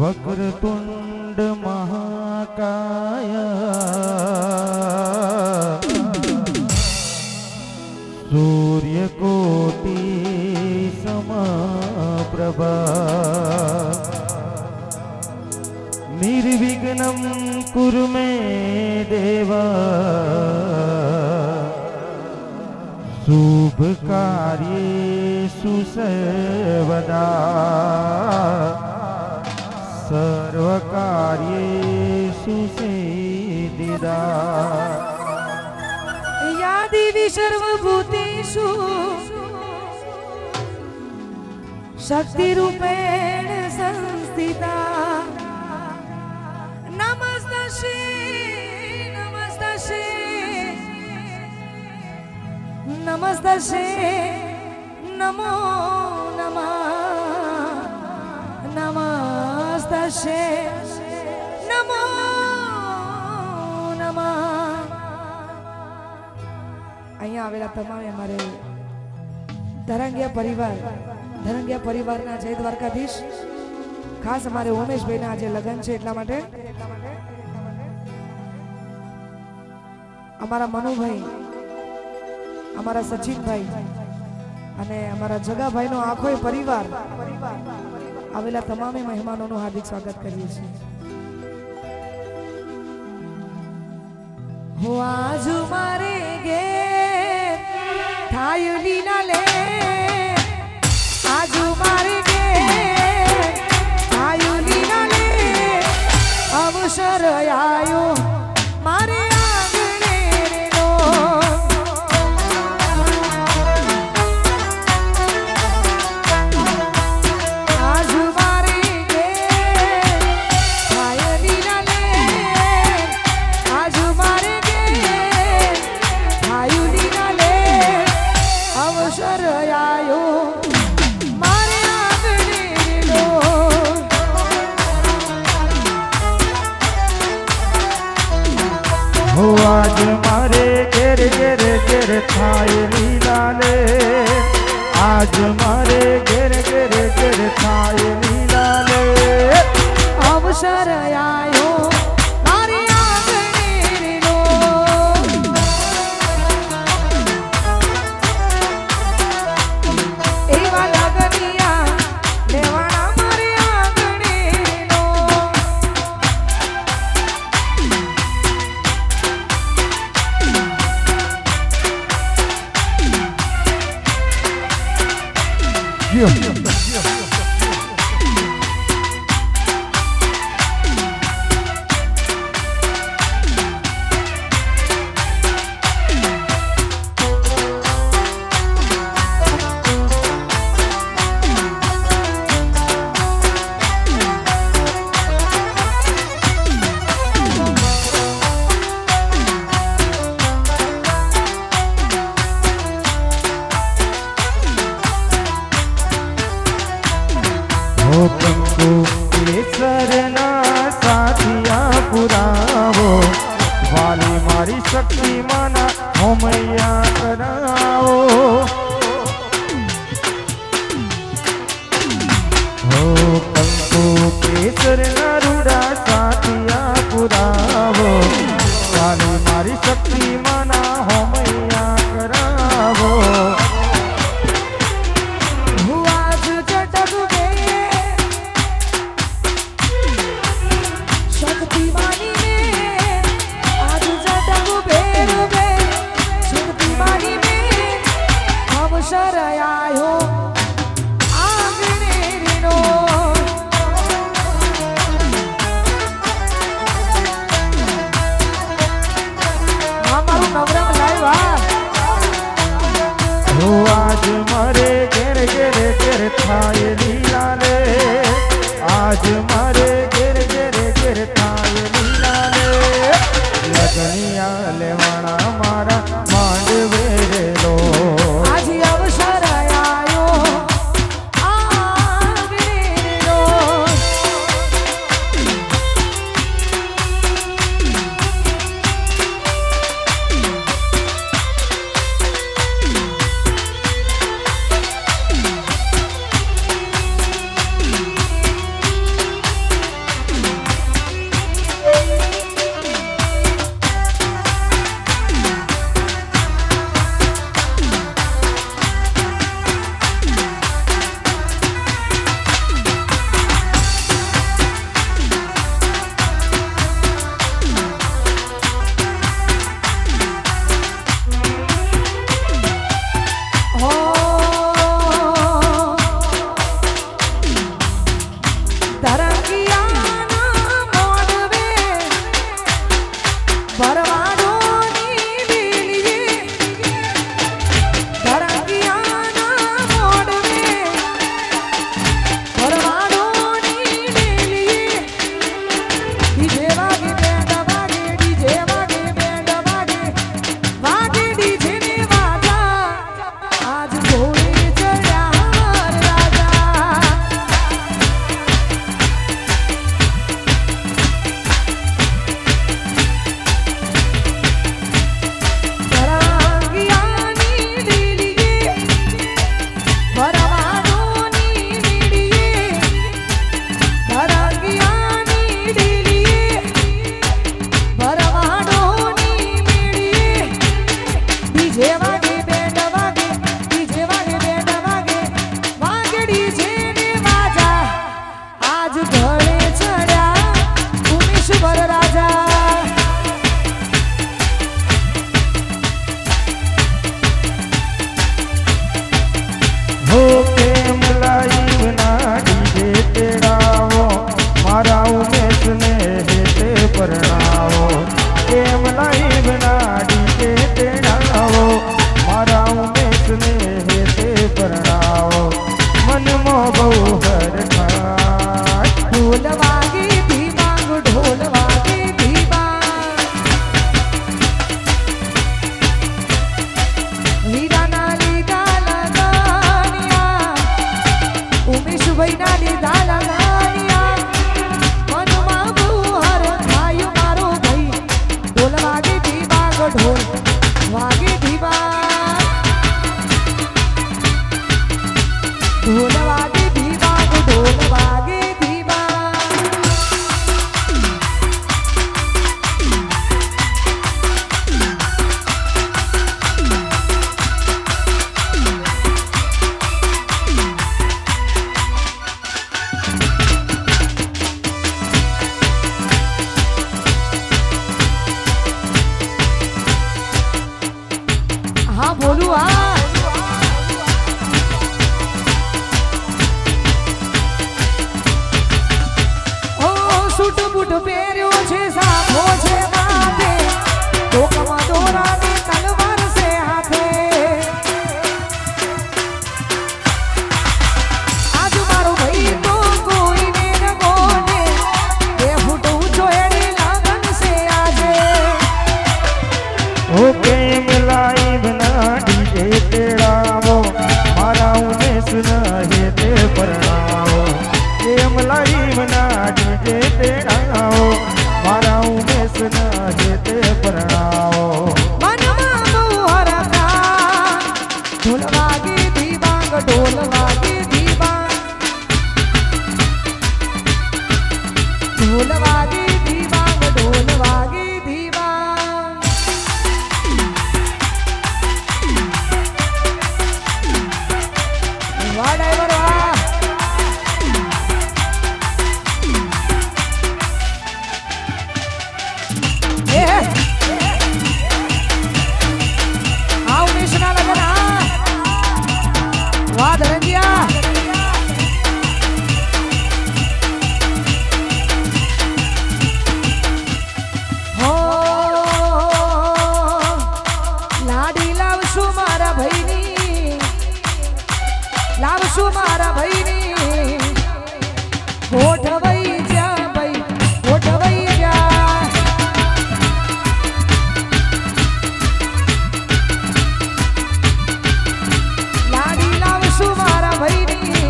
वक्रतुंड महाकाय सूर्यकोटि समप्रभा निर्विघ्नं कुरु मे देव शुभ कार्येषु सर्वदा सर्व कार्येषु सिद्धिदा या देवी सर्वभूतेषु शक्तिरूपेण संस्थिता नमस्तस्यै नमस्तस्यै नमस्तस्यै नमो नमः नमस्तस्यै नमो नमः। અહીંયા આવેલા તમામ અમારે ધરંગિયા પરિવારના જય દ્વારકાધીશ ખાસ અમારે ઉમેશભાઈના આજે લગ્ન છે એટલા માટે અમારા મનુભાઈ અમારા સચિનભાઈ અને અમારા જગાભાઈનો આખો પરિવાર આવેલા તમામે મહેમાનોનું હાર્દિક સ્વાગત કરીએ છીએ। હો આજુ મારે ઘેર થાય લીલા લે આજુ મારે ઘેર થાય લીલા લે અવસર આયો મારે आज मारे घेर घेर घेर थाय लीला ले आज मारे घेर घेर घेर थाय लीला ले अवसर आयो मारी आंगणे रो एवा लगनिया लेवाना मारी आंगणे रो कंकु केसरना साथिया पुरावो वाली मारी शक्ति माना होमैया करावो हो कंकु केसरना रूड़ा साथिया पुरावो वाली मारी शक्ति माना होमैया करावो आज मारे घेर घेर घेर थाय लीला ले आज मारे घेर घेर घेर थाय लीला ले लगनिया लेवाना मारा मांडवे रे लो आज अवसर आया ડીજે વાગે બેન્ડ વાગે ડીજે વાગે બેન્ડ વાગે વાગે ડીજે ને વાજા આજ ઘરે ચડ્યા ઉમેશ વરરાજા हो प्रेम लाइव ना डीजे तेड़ावो मारा उमेश ने हेते परणावो प्रेम लाइव ना डीजे तेड़ावो मारा उमेश ने हेते परणावो मन मो बहु हर खाय ढोल वागे धीमांग ढोल वागे धीमांग हीरा ना लीधा लगानिया उमेश भाई ना लीधा लगानिया मनमा बुहर खायो मारो भाई ढोल वागे धीमांग ढोल वागे धीमांग ढोल वागे धीमांग ढोल वागे धीमांग हाँ बोलू हाँ सूट बूट પહેર્યો છે સાફો છે માથે ટોકમાં દોરાની તલવાર છે હાથે આજ મારો ભાઈ તો કોઈને ન બોલે 2 ફૂટ ઊંચો એડી લાગન છે આજે हो प्रेम लाइव ना डीजे तेड़ावो मारा उमेश ने हेते परणावो प्रेम लाइव ना डीजे तेड़ावो मारा उमेश ने हेते परणावो મનમાં બહુ હરખા ઢોલ વાગે ધીબાંગ ઢોલ વાગે ધીબાંગ ઢોલ વાગે ધીબાંગ ઢોલ વાગે ધીબાંગ વાહ ડ્રાઈવર વાહ એ આ ઉમેશના લગન આ વાહ ધનંજયા હો લાડી લાવશું મારા ભાઈની લાવશું મારા ભાઈની ગોઠવાઈ જા ભાઈ ગોઠવાઈ જા લાડી લાવશું મારા ભાઈની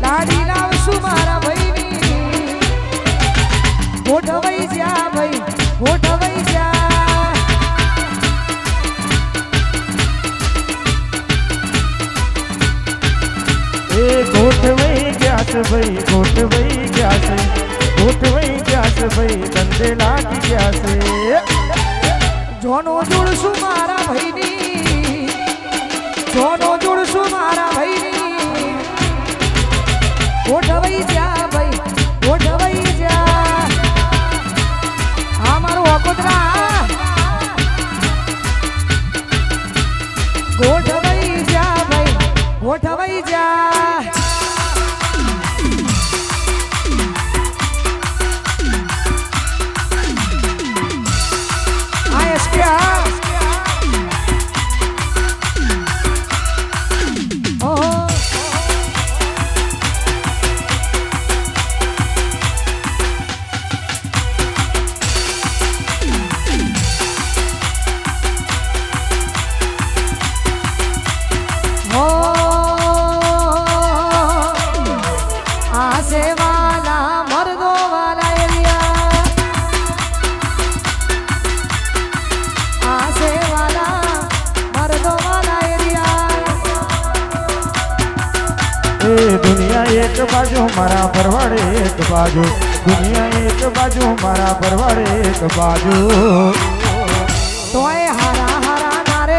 લાડી લાવશું મારા ભાઈની ગોઠવાઈ જા ભાઈ ગોઠવાઈ જા ए गोठवई ग्यास भाई गोठवई ग्यास गोठवई ग्यास भाई धंधे लागी ग्यास જોનો જોડશું મારા ભાઈની જોનો જોડશું મારા ભાઈની ગોઠવાઈ જા ભાઈ ગોઠવાઈ જા આ મારું અકોતરા ગોઠવાઈ જા ભાઈ ગોઠવાઈ જા આ એસકે આ ઓહો हो आसे वाला मर्दों वाला एरिया आसे वाला मर्दों वाला एरिया ए दुनिया एक बाजू मारा परवाड़े एक बाजू दुनिया एक बाजू मारा परवाड़े एक बाजू तोय हरा हरा नारे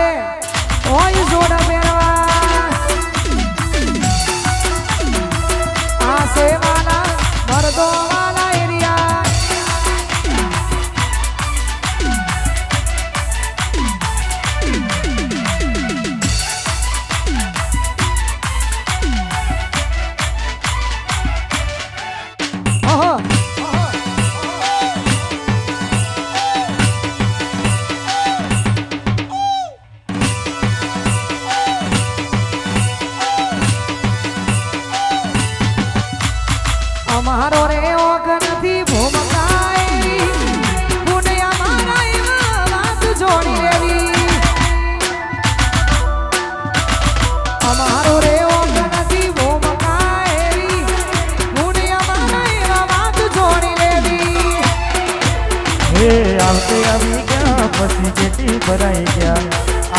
પછી જેટી ભરાઈ ગયા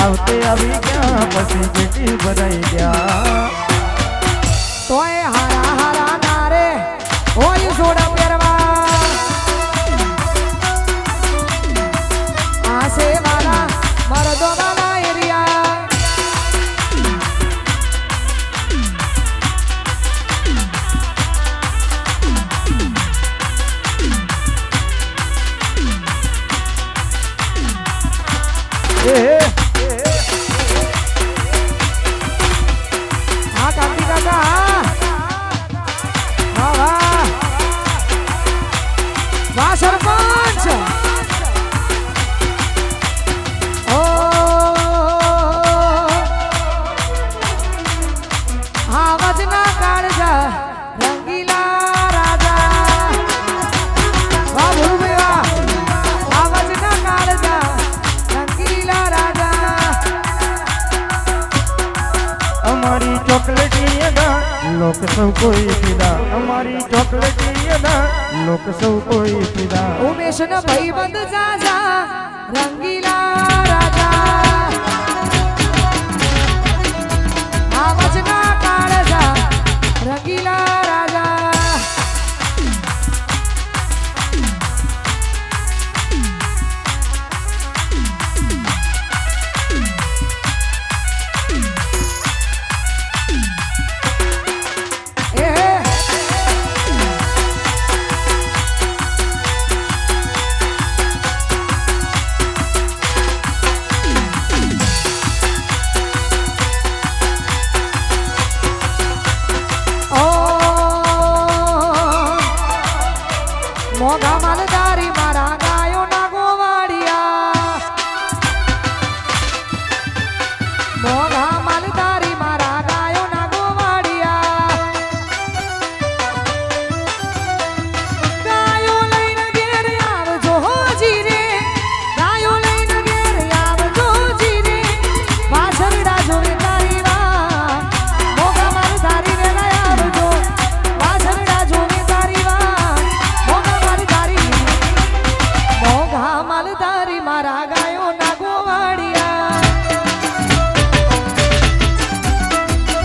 આવતે આવી ગયા પછી જેટી ભરાઈ ગયા તોય હારા હારા નારે હોય જોડા પહેરવા આસે વાલા મરદો વાલા એરિયા હા કાકી કાકા વાહ વાહ વાહ સરપંચ ઓ આવાજના કાળજા રંગીલા રાજા વાહ ભૂલભાઈ વાહ આવાજના કાળજા રંગીલા રાજા અમારી ચોકલેટી અદા લોક સૌ કોઈ પીદા અમારી ચોકલેટી અદા લોક સૌ કોઈ પીદા ઉમેશ ન ભાઈબંધ જાજા રંગીલા રાજા આવાજના કાળજા રંગીલા રાજા મોગા માલધારી મારા ગાયો ના ગોવાડિયા મોગા માલધારી મારા ગાયો ના ગોવાડિયા ગાયો લઈને ઘેર આવજો હોજી રે ગાયો લઈને ઘેર આવજો જી રે વાસરડા જોવે તારી વા મોગા માલધારી રે આવજો વાસરડા જોવે તારી વા મોગા માલધારી મારા ગાયો ના ગોવાડિયા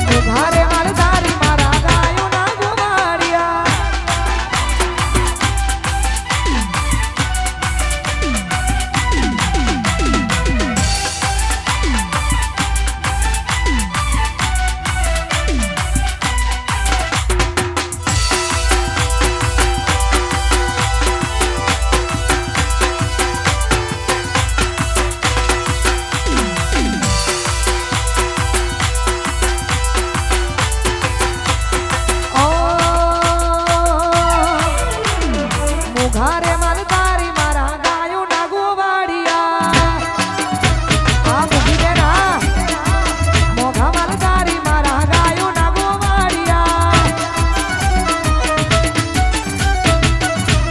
મોઘારે માલધારી મારા ગાયો ના ગોવાડિયા મોઘારે માલધારી મારા ગાયો ના ગોવાડિયા આ મૂકી દે ના મોઘા માલધારી મારા ગાયો ના ગોવાડિયા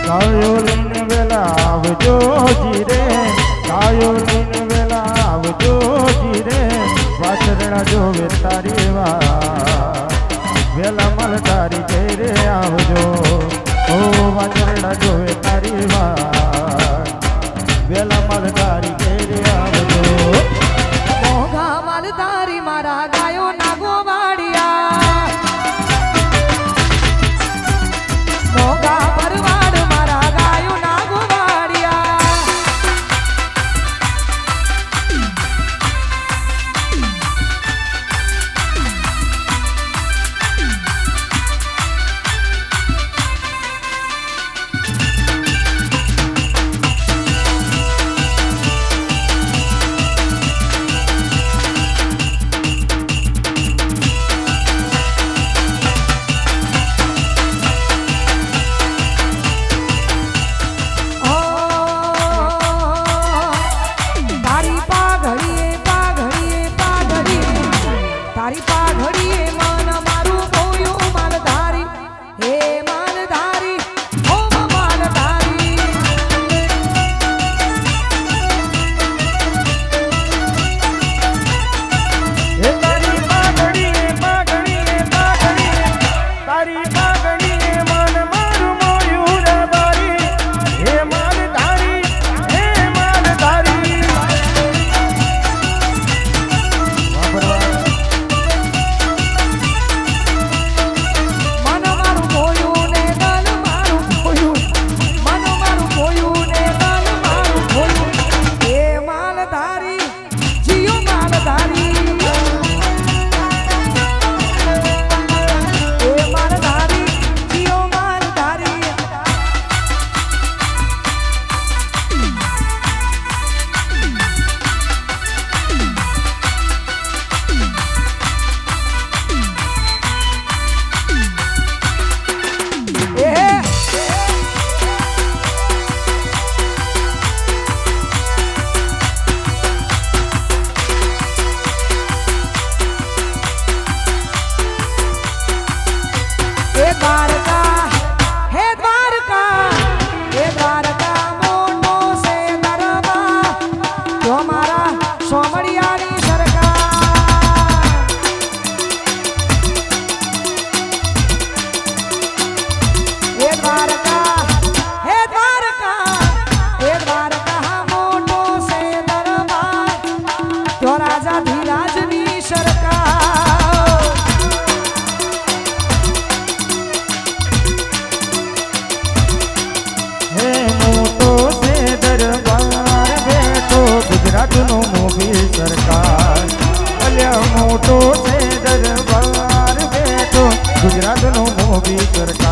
ગાયો લઈને વેલા આવજો જીરે ગાયો લઈને વેલા આવજો જીરે વાછરડા જોવે તારી વા વેલા માલધારી જઈ રે આવજો ઓ વાછરડા જોવે તારી વા વેલા માલધારી જઈ રે આવજો મોઘા માલધારી મારા ગાયો ના ગોવાડિયા મોઘા ભરવાડ મારા ગાયો ના ગોવાડિયા અધિરાજની સરકાર હે મોટો છે દરબાર બેઠો ગુજરાતનો મોભી સરકાર અલ્યા મોટો છે દરબાર બેઠો ગુજરાતનો મોભી સરકાર